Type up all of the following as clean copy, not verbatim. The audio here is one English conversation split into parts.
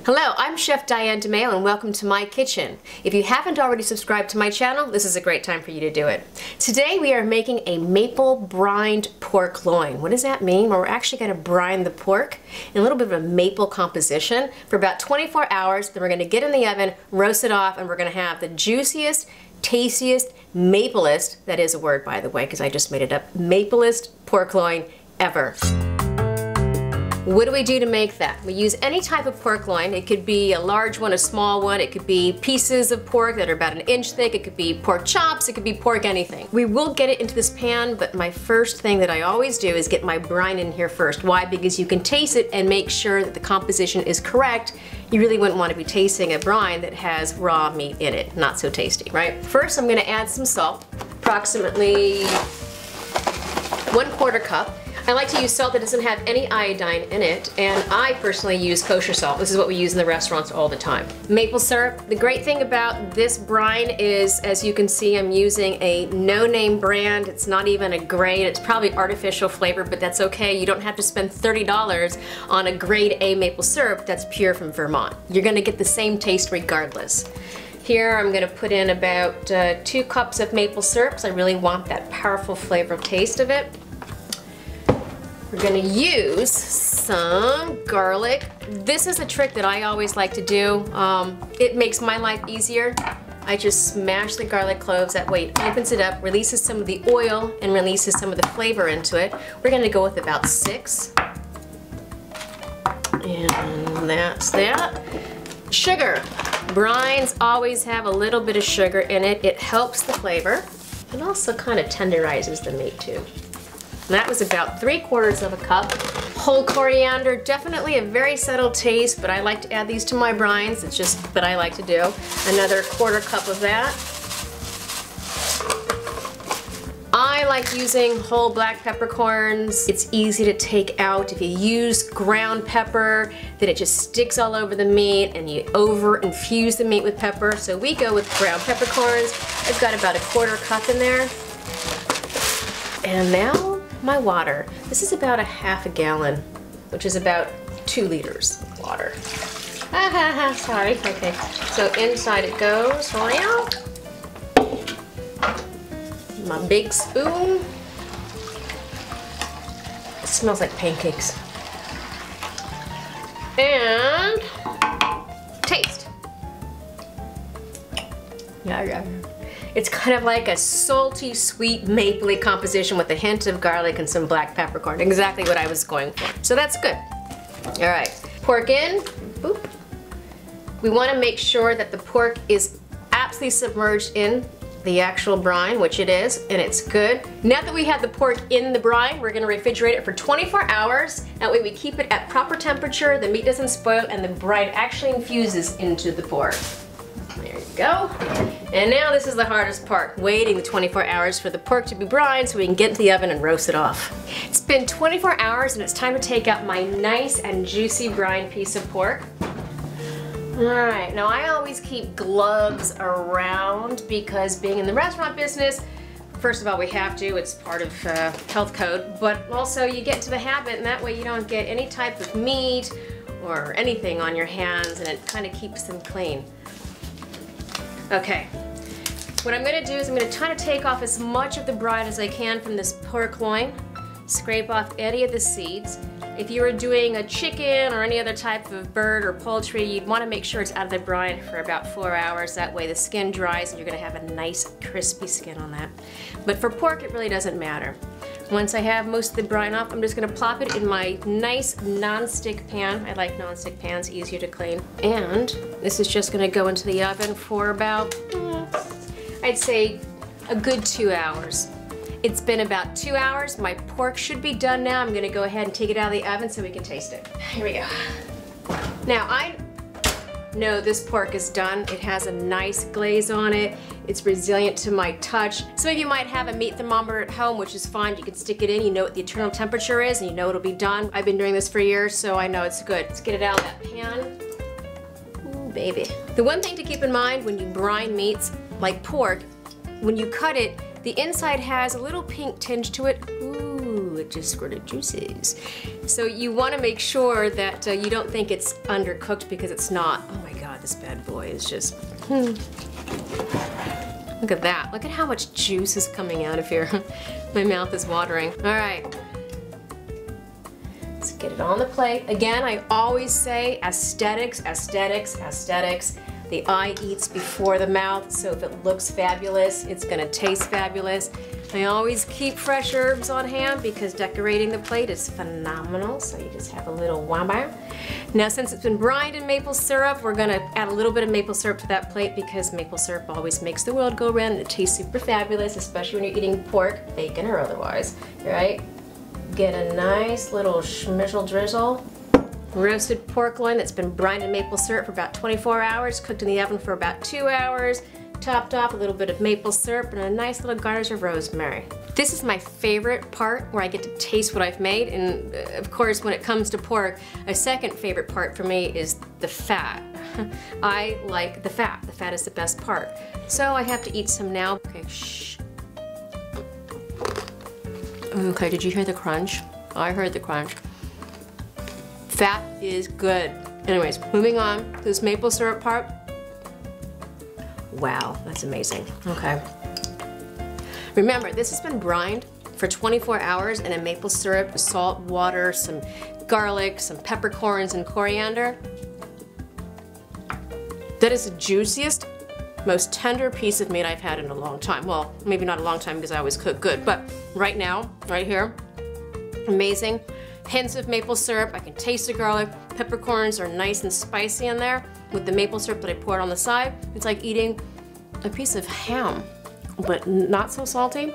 Hello, I'm Chef Diane DeMayo and welcome to my kitchen. If you haven't already subscribed to my channel, this is a great time for you to do it. Today we are making a maple brined pork loin. What does that mean? Well, we're actually going to brine the pork in a little bit of a maple composition for about 24 hours. Then we're going to get in the oven, roast it off, and we're going to have the juiciest, tastiest, maplest, that is a word by the way because I just made it up, maplest pork loin ever. What do we do to make that? We use any type of pork loin. It could be a large one, a small one. It could be pieces of pork that are about 1 inch thick. It could be pork chops. It could be pork anything. We will get it into this pan, but my first thing that I always do is get my brine in here first. Why? Because you can taste it and make sure that the composition is correct. You really wouldn't want to be tasting a brine that has raw meat in it. Not so tasty, right? First, I'm going to add some salt, approximately 1/4 cup. I like to use salt that doesn't have any iodine in it, and I personally use kosher salt. This is what we use in the restaurants all the time. Maple syrup. The great thing about this brine is, as you can see, I'm using a no-name brand. It's not even a grade. It's probably artificial flavor, but that's okay. You don't have to spend $30 on a grade A maple syrup that's pure from Vermont. You're gonna get the same taste regardless. Here I'm gonna put in about 2 cups of maple syrup because I really want that powerful flavor taste of it. We're gonna use some garlic. This is a trick that I always like to do. It makes my life easier. I just smash the garlic cloves. That way it opens it up, releases some of the oil, and releases some of the flavor into it. We're gonna go with about 6. And that's that. Sugar. Brines always have a little bit of sugar in it. It helps the flavor. It also kind of tenderizes the meat too. And that was about 3/4 cup. Whole coriander, definitely a very subtle taste, but I like to add these to my brines. It's just what I like to do. Another 1/4 cup of that. I like using whole black peppercorns. It's easy to take out. If you use ground pepper, then it just sticks all over the meat and you over infuse the meat with pepper. So we go with ground peppercorns. I've got about 1/4 cup in there. And now, my water. This is about 1/2 gallon, which is about 2 liters of water. Sorry. Okay, so inside it goes. My big spoon. It smells like pancakes. And taste. Yeah. It's kind of like a salty, sweet, mapley composition with a hint of garlic and some black peppercorn. Exactly what I was going for. So that's good. All right, pork in. Boop. We want to make sure that the pork is absolutely submerged in the actual brine, which it is, and it's good. Now that we have the pork in the brine, we're gonna refrigerate it for 24 hours. That way we keep it at proper temperature, the meat doesn't spoil, and the brine actually infuses into the pork. There you go. And now this is the hardest part, waiting the 24 hours for the pork to be brined so we can get into the oven and roast it off. It's been 24 hours and it's time to take out my nice and juicy brine piece of pork. Alright, now I always keep gloves around because being in the restaurant business, first of all we have to, it's part of health code, but also you get into the habit and that way you don't get any type of meat or anything on your hands and it kind of keeps them clean. Okay, what I'm going to do is I'm going to try to take off as much of the brine as I can from this pork loin, scrape off any of the seeds. If you were doing a chicken or any other type of bird or poultry, you'd want to make sure it's out of the brine for about 4 hours. That way the skin dries and you're going to have a nice crispy skin on that. But for pork it really doesn't matter. Once I have most of the brine off, I'm just going to plop it in my nice non-stick pan. I like non-stick pans, easier to clean. And this is just going to go into the oven for about, I'd say a good 2 hours. It's been about 2 hours. My pork should be done now. I'm going to go ahead and take it out of the oven so we can taste it. Here we go. Now I know this pork is done. It has a nice glaze on it. It's resilient to my touch. Some of you might have a meat thermometer at home, which is fine. You can stick it in, you know what the internal temperature is, and you know it'll be done. I've been doing this for years, so I know it's good. Let's get it out of that pan. Ooh, baby. The one thing to keep in mind when you brine meats, like pork, when you cut it, the inside has a little pink tinge to it. Ooh. Ooh, it just squirted juices. So you want to make sure that you don't think it's undercooked, because it's not. Oh my God, this bad boy is just, Look at that. Look at how much juice is coming out of here. My mouth is watering. All right. Let's get it on the plate. Again, I always say aesthetics, aesthetics, aesthetics. The eye eats before the mouth, so if it looks fabulous, it's gonna taste fabulous. I always keep fresh herbs on hand because decorating the plate is phenomenal, so you just have a little wamba. Now, since it's been brined in maple syrup, we're gonna add a little bit of maple syrup to that plate, because maple syrup always makes the world go round and it tastes super fabulous, especially when you're eating pork, bacon, or otherwise, right? Get a nice little schmizzle drizzle. Roasted pork loin that's been brined in maple syrup for about 24 hours, cooked in the oven for about 2 hours, topped off a little bit of maple syrup and a nice little garnish of rosemary. This is my favorite part, where I get to taste what I've made, and of course when it comes to pork, a second favorite part for me is the fat. I like the fat. The fat is the best part. So I have to eat some now. Okay, shh. Okay, did you hear the crunch? I heard the crunch. Fat is good. Anyways, moving on to this maple syrup part. Wow, that's amazing. Okay. Remember, this has been brined for 24 hours in a maple syrup, salt, water, some garlic, some peppercorns, and coriander. That is the juiciest, most tender piece of meat I've had in a long time. Well, maybe not a long time because I always cook good, but right now, right here, amazing. Hints of maple syrup. I can taste the garlic. Peppercorns are nice and spicy in there with the maple syrup that I poured on the side. It's like eating a piece of ham, but not so salty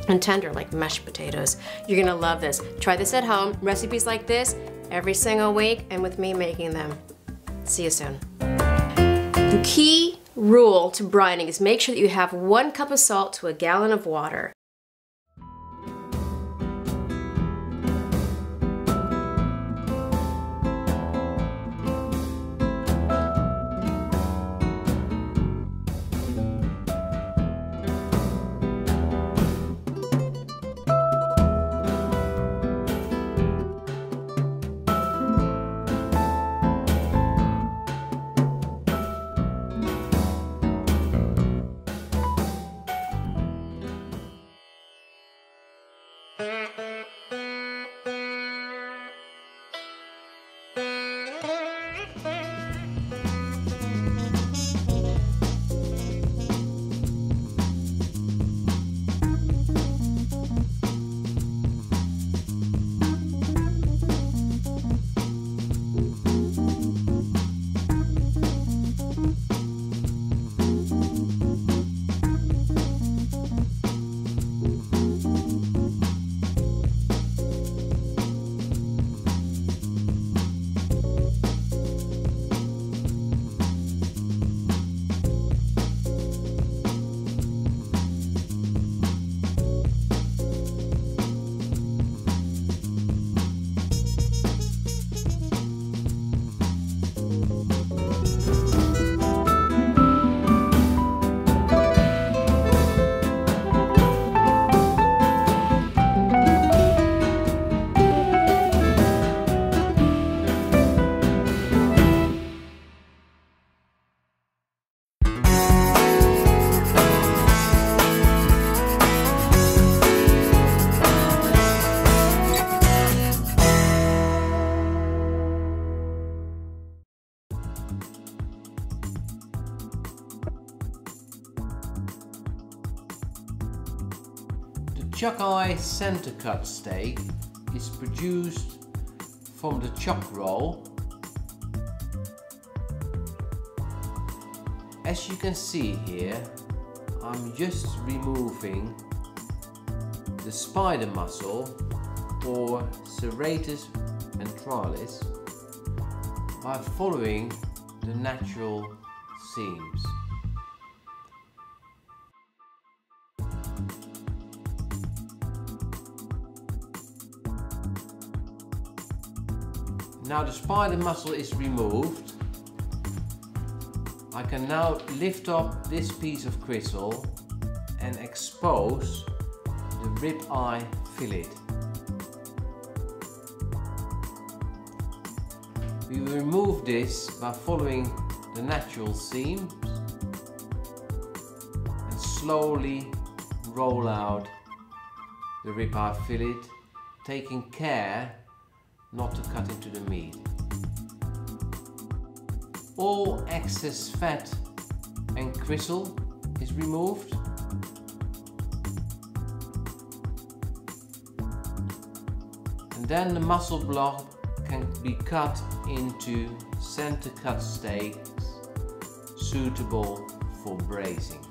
and tender like mashed potatoes. You're gonna love this. Try this at home. Recipes like this every single week, and with me making them. See you soon. The key rule to brining is make sure that you have 1 cup of salt to a gallon of water. Chuck eye center cut steak is produced from the chuck roll. As you can see here, I'm just removing the spider muscle or serratus ventralis by following the natural seams. Now the spider muscle is removed, I can now lift up this piece of gristle and expose the rib eye fillet. We will remove this by following the natural seams and slowly roll out the ribeye fillet, taking care not to cut into the meat. All excess fat and gristle is removed. And then the muscle block can be cut into center cut steaks suitable for braising.